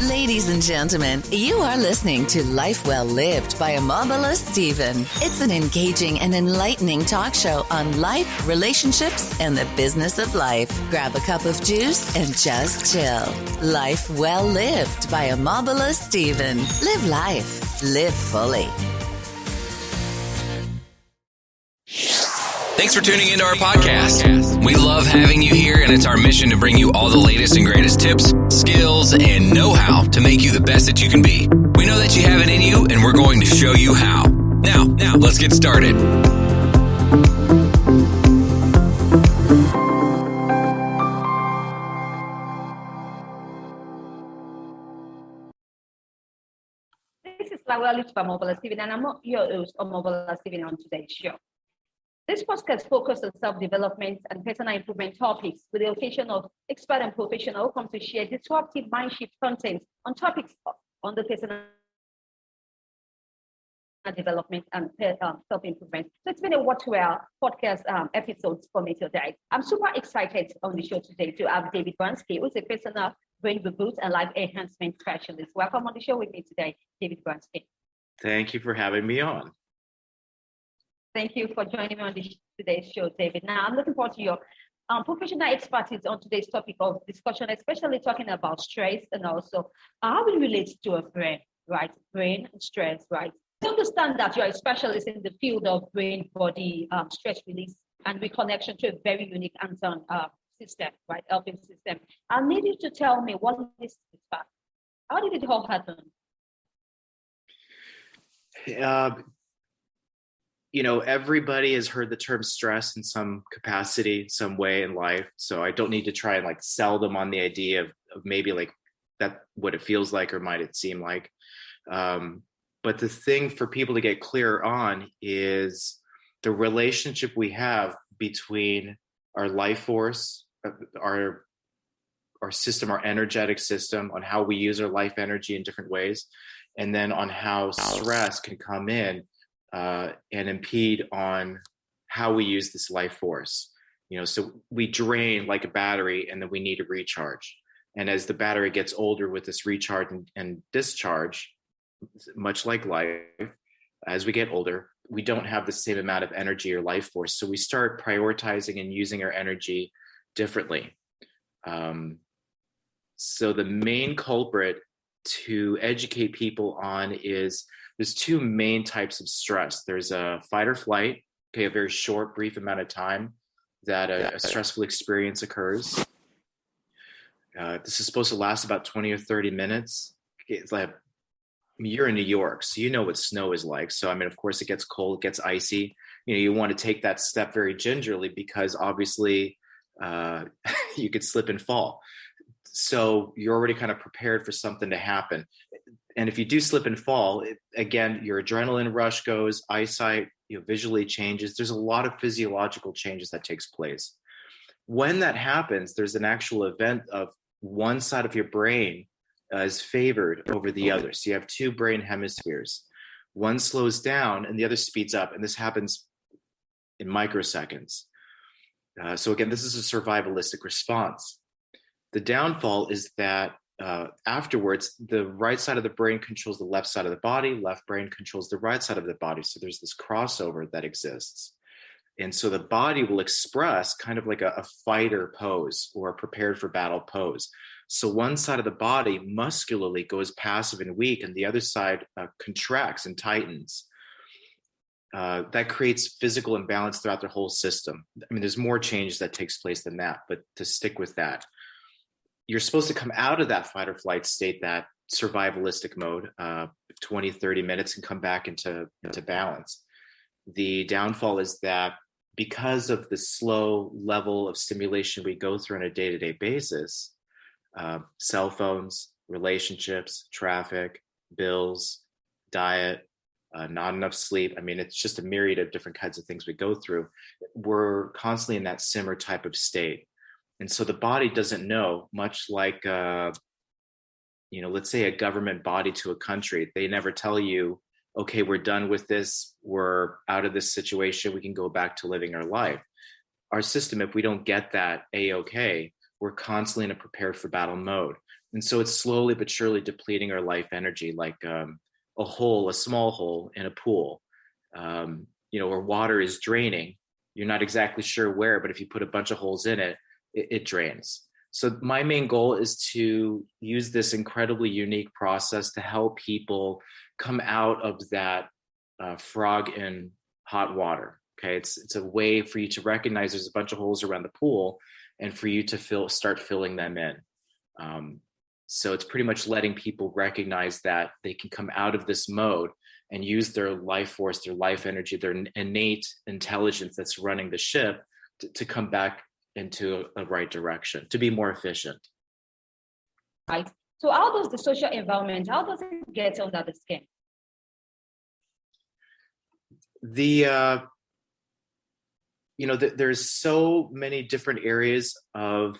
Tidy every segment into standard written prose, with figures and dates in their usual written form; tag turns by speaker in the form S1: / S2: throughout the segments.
S1: Ladies and gentlemen, you are listening to Life Well Lived by Omobola Stephen. It's an engaging and enlightening talk show on life, relationships, and the business of life. Grab a cup of juice and just chill. Life Well Lived by Omobola Stephen. Live life. Live fully.
S2: Thanks for tuning into our podcast. We love having you here, and it's our mission to bring you all the latest and greatest tips, skills, and know-how to make you the best that you can be. We know that you have it in you, and we're going to show you how. Now, let's get started.
S3: This is Lawali from Omobola Stephen, and I'm your host, Omobola Stephen, on today's show. This podcast focuses on self-development and personal improvement topics with the occasion of expert and professional who come to share disruptive mind-shift content on topics on the personal development and self-improvement. So it's been a worthwhile podcast episodes for me today. I'm super excited on the show today to have David Bransky, who's a personal brain reboot and life enhancement specialist. Welcome on the show with me today, David Bransky.
S4: Thank you for having me on.
S3: Thank you for joining me on today's show, David. Now, I'm looking forward to your professional expertise on today's topic of discussion, especially talking about stress and also how it relates to a brain, right? Brain and stress, right? I understand that you're a specialist in the field of brain-body stress release and reconnection to a very unique hands-on system, right? Helping system. I need you to tell me what is this fact. How did it all happen?
S4: Everybody has heard the term stress in some capacity, some way in life. So I don't need to try and sell them on the idea of maybe that what it feels like or might it seem like. But the thing for people to get clear on is the relationship we have between our life force, our system, our energetic system, on how we use our life energy in different ways, and then on how stress can come in and impede on how we use this life force. So we drain like a battery and then we need to recharge. And as the battery gets older with this recharge and discharge, much like life, as we get older, we don't have the same amount of energy or life force. So we start prioritizing and using our energy differently. So the main culprit to educate people on is there's two main types of stress. There's a fight or flight, a very short, brief amount of time that a stressful experience occurs. This is supposed to last about 20 or 30 minutes. It's you're in New York, so you know what snow is like. So, of course, it gets cold, it gets icy. You want to take that step very gingerly because obviously you could slip and fall. So you're already kind of prepared for something to happen. And if you do slip and fall, again, your adrenaline rush goes, eyesight, visually changes. There's a lot of physiological changes that takes place. When that happens, there's an actual event of one side of your brain is favored over the other. So you have two brain hemispheres. One slows down and the other speeds up. And this happens in microseconds. So again, this is a survivalistic response. The downfall is that afterwards, the right side of the brain controls the left side of the body, left brain controls the right side of the body. So there's this crossover that exists. And so the body will express kind of like a fighter pose or a prepared for battle pose. So one side of the body muscularly goes passive and weak, and the other side contracts and tightens. That creates physical imbalance throughout the whole system. There's more changes that takes place than that, but to stick with that, you're supposed to come out of that fight or flight state, that survivalistic mode, 20, 30 minutes and come back into balance. The downfall is that because of the slow level of stimulation we go through on a day-to-day basis, cell phones, relationships, traffic, bills, diet, not enough sleep. It's just a myriad of different kinds of things we go through. We're constantly in that simmer type of state. And so the body doesn't know, much like, let's say a government body to a country. They never tell you, okay, we're done with this. We're out of this situation. We can go back to living our life. Our system, if we don't get that A-okay, we're constantly in a prepared for battle mode. And so it's slowly but surely depleting our life energy, like a small hole in a pool, where water is draining. You're not exactly sure where, but if you put a bunch of holes in it, it drains. So my main goal is to use this incredibly unique process to help people come out of that frog in hot water. Okay, it's a way for you to recognize there's a bunch of holes around the pool, and for you to start filling them in. So it's pretty much letting people recognize that they can come out of this mode and use their life force, their life energy, their innate intelligence that's running the ship to come back into a right direction, to be more efficient.
S3: Right. So how does the social environment, how does it get under the skin?
S4: There's so many different areas of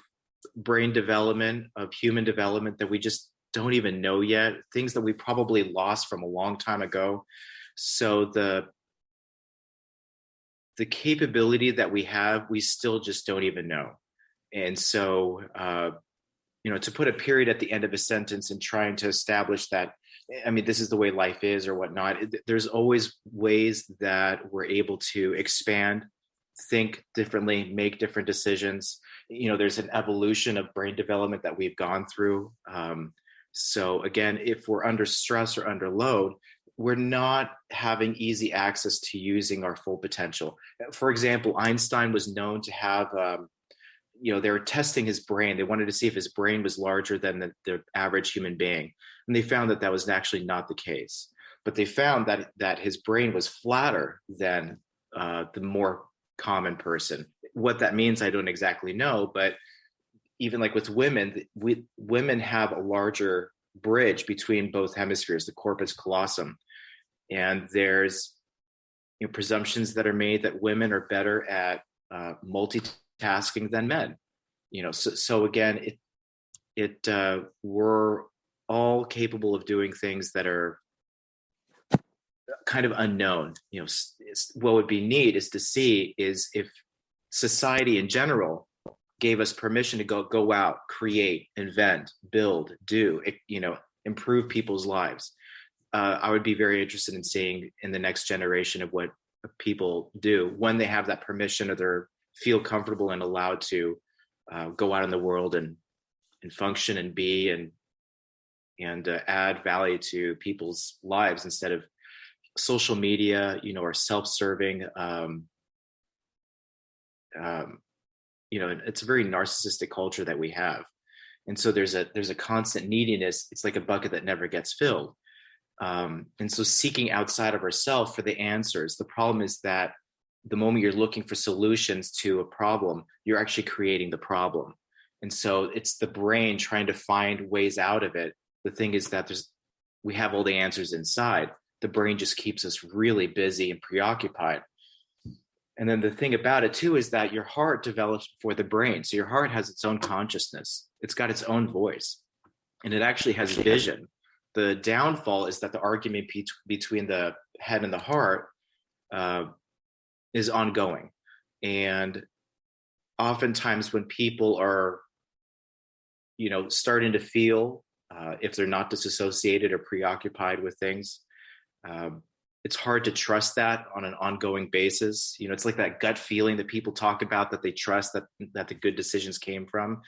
S4: brain development, of human development that we just don't even know yet, things that we probably lost from a long time ago. So the capability that we have, we still just don't even know. And so, to put a period at the end of a sentence and trying to establish that, this is the way life is or whatnot, there's always ways that we're able to expand, think differently, make different decisions. There's an evolution of brain development that we've gone through. So again, if we're under stress or under load, we're not having easy access to using our full potential. For example, Einstein was known to have, they were testing his brain. They wanted to see if his brain was larger than the average human being. And they found that was actually not the case. But they found that his brain was flatter than the more common person. What that means, I don't exactly know. But even like with women, women have a larger bridge between both hemispheres, the corpus callosum. And there's presumptions that are made that women are better at multitasking than men. So again, we're all capable of doing things that are kind of unknown. What would be neat is to see is if society in general gave us permission to go out, create, invent, build, do, improve people's lives. I would be very interested in seeing in the next generation of what people do when they have that permission, or they feel comfortable and allowed to go out in the world and function and be and add value to people's lives instead of social media, or self-serving. It's a very narcissistic culture that we have, and so there's a constant neediness. It's like a bucket that never gets filled. And so seeking outside of ourselves for the answers. The problem is that the moment you're looking for solutions to a problem, you're actually creating the problem. And so it's the brain trying to find ways out of it. The thing is that we have all the answers inside. The brain just keeps us really busy and preoccupied. And then the thing about it too is that your heart develops before the brain. So your heart has its own consciousness. It's got its own voice, and it actually has vision. The downfall is that the argument between the head and the heart is ongoing. And oftentimes when people are, starting to feel, if they're not disassociated or preoccupied with things, it's hard to trust that on an ongoing basis. It's like that gut feeling that people talk about, that they trust that the good decisions came from.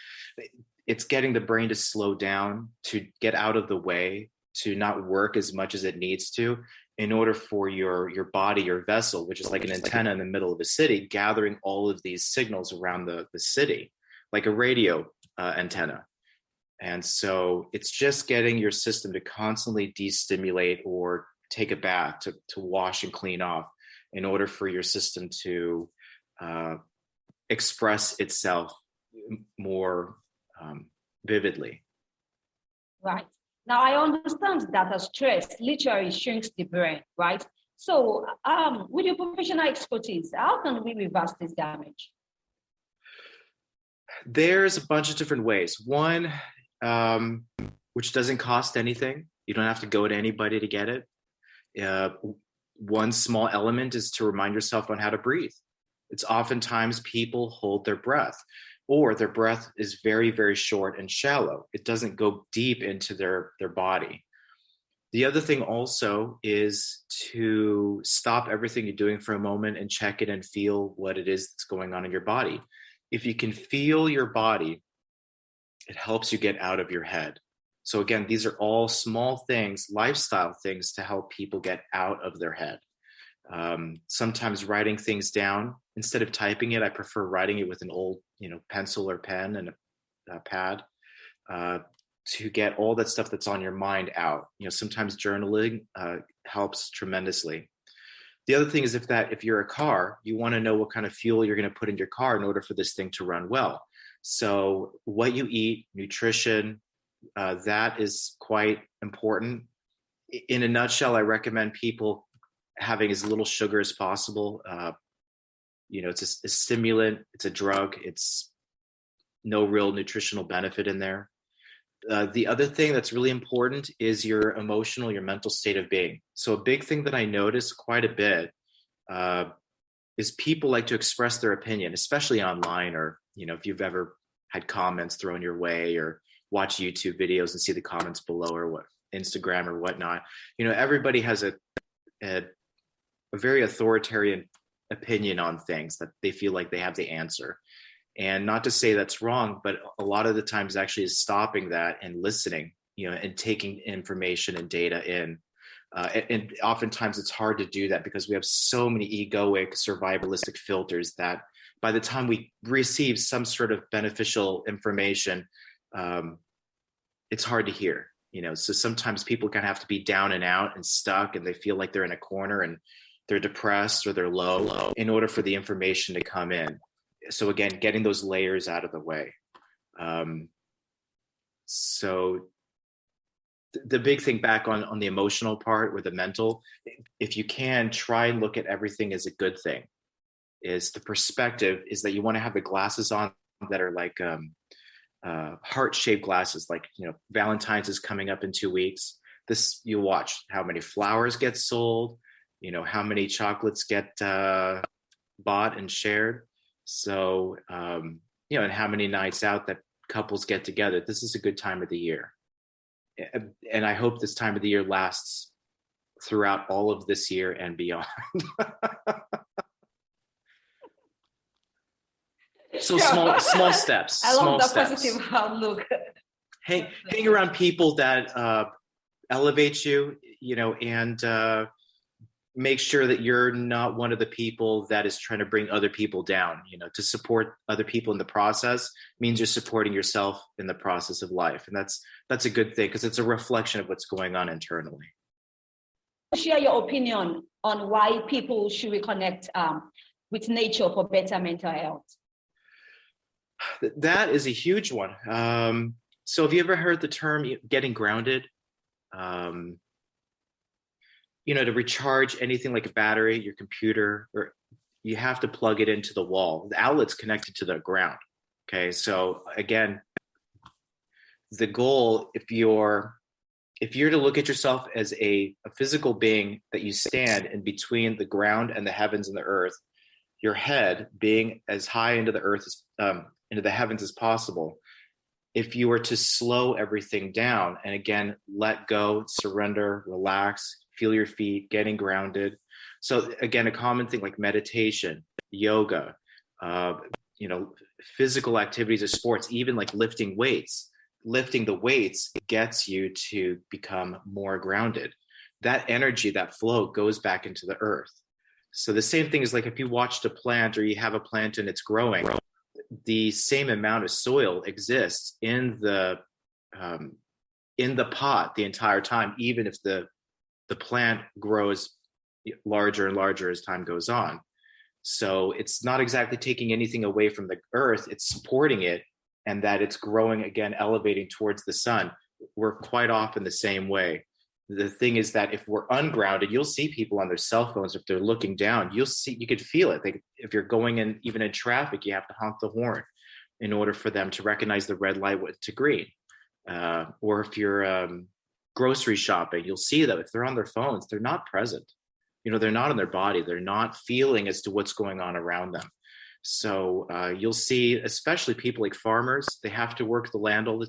S4: It's getting the brain to slow down, to get out of the way, to not work as much as it needs to, in order for your body, your vessel, which is like an antenna in the middle of a city, gathering all of these signals around the city, like a radio antenna. And so it's just getting your system to constantly destimulate or take a bath, to wash and clean off, in order for your system to express itself more vividly.
S3: Right. Now, I understand that stress literally shrinks the brain, right? So with your professional expertise, how can we reverse this damage?
S4: There's a bunch of different ways. One, which doesn't cost anything. You don't have to go to anybody to get it. One small element is to remind yourself on how to breathe. It's oftentimes people hold their breath. or their breath is very, very short and shallow. It doesn't go deep into their body. The other thing also is to stop everything you're doing for a moment and check it and feel what it is that's going on in your body. If you can feel your body, it helps you get out of your head. So again, these are all small things, lifestyle things to help people get out of their head. Sometimes writing things down, instead of typing it, I prefer writing it with an old, pencil or pen and a pad. To get all that stuff that's on your mind out. Sometimes journaling helps tremendously. The other thing is if you're a car, you want to know what kind of fuel you're going to put in your car in order for this thing to run well. So what you eat, nutrition, that is quite important. In a nutshell, I recommend people having as little sugar as possible. It's a stimulant, it's a drug, it's no real nutritional benefit in there. The other thing that's really important is your emotional, your mental state of being. So a big thing that I notice quite a bit is people like to express their opinion, especially online, or, if you've ever had comments thrown your way or watch YouTube videos and see the comments below, or what Instagram or whatnot. Everybody has a very authoritarian opinion on things that they feel like they have the answer. And not to say that's wrong, but a lot of the times actually is stopping that and listening, and taking information and data in. And oftentimes it's hard to do that because we have so many egoic, survivalistic filters that by the time we receive some sort of beneficial information, it's hard to hear, So sometimes people kind of have to be down and out and stuck, and they feel like they're in a corner and they're depressed or they're low in order for the information to come in. So again, getting those layers out of the way. So the big thing back on the emotional part or the mental, if you can try and look at everything as a good thing, is the perspective is that you want to have the glasses on that are like heart-shaped glasses, like, Valentine's is coming up in 2 weeks. This, you watch how many flowers get sold, how many chocolates get bought and shared. So, and how many nights out that couples get together. This is a good time of the year. And I hope this time of the year lasts throughout all of this year and beyond. So small steps.
S3: I love that
S4: steps.
S3: positive outlook.
S4: Hang around people that elevate you, and make sure that you're not one of the people that is trying to bring other people down. To support other people in the process means you're supporting yourself in the process of life. And that's a good thing because it's a reflection of what's going on internally.
S3: Share your opinion on why people should reconnect with nature for better mental health.
S4: That is a huge one. So have you ever heard the term getting grounded? To recharge anything like a battery, your computer, or you have to plug it into the wall. The outlet's connected to the ground. Okay. So again, the goal, if you're to look at yourself as a physical being, that you stand in between the ground and the heavens and the earth, your head being as high into the earth into the heavens as possible. If you were to slow everything down and again, let go, surrender, relax, feel your feet, getting grounded. So again, a common thing like meditation, yoga, physical activities or sports, even like lifting weights. Lifting the weights gets you to become more grounded. That energy, that flow goes back into the earth. So the same thing is like if you watched a plant or you have a plant and it's growing, the same amount of soil exists in the pot the entire time, even if the plant grows larger and larger as time goes on. So it's not exactly taking anything away from the earth, it's supporting it, and that it's growing again, elevating towards the sun. We're quite often the same way. The thing is that if we're ungrounded, you'll see people on their cell phones. If they're looking down, you could feel it. If you're going in, even in traffic, you have to honk the horn in order for them to recognize the red light to green. Or if you're grocery shopping, you'll see that if they're on their phones, they're not present. They're not in their body. They're not feeling as to what's going on around them. So you'll see, especially people like farmers, they have to work the land all the